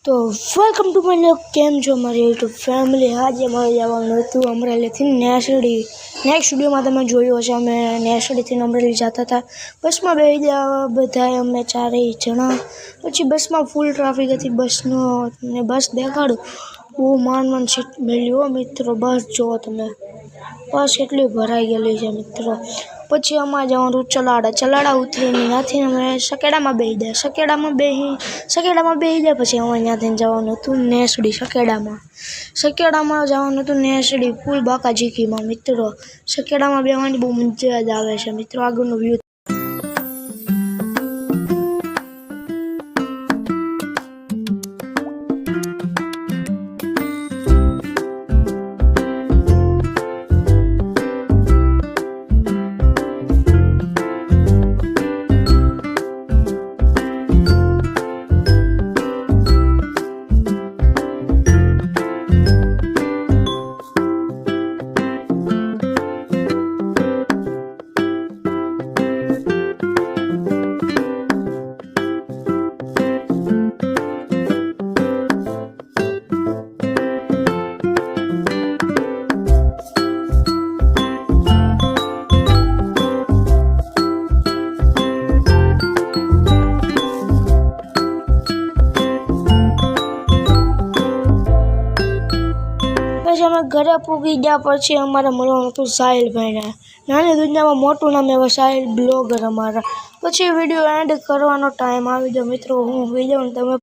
तो welcome to my new केम जो हमारी यूट्यूब फैमिली। आज हमारे जवान હતું અમરેલીથી નેસડી। નેક્સ્ટ વિડીયોમાં તમે જોયું હશે અમે નેસડીથી અમરેલી જતા હતા। બસમાં બેસી ગયા બધા અમે ચારેય જણા। પછી બસમાં ફૂલ ટ્રાફિક હતી બસનો ને બસ દેખાડું બહુ માંડ સીટ મળી હો મિત્રો। બસ જુઓ તમે બસ કેટલી ભરાઈ ગયેલી છે મિત્રો। પછી અમારે જવાનું ચલાડા ઉતરીને ત્યાંથી અમે સકેડામાં બેસી ગયા। સકેડામાં બેસી ગયા પછી અમારે ત્યાંથી જવાનું હતું નેસડી। સકેડામાં જવાનું હતું નેસડી ફૂલ બાકાજીકીમાં મિત્રો। સકેડામાં બેસવાની બહુ મજા જ આવે છે મિત્રો। આગળનો વ્યૂ અમે ઘરે પૂગી ગયા પછી અમારે મળવાનું હતું સાહિલભાઈને। નાની દુનિયામાં મોટું નામ એવા સાહિલ બ્લોગર અમારા। પછી વિડીયો એન્ડ કરવાનો ટાઈમ આવી ગયો મિત્રો। હું હોઈ જાઉં તમે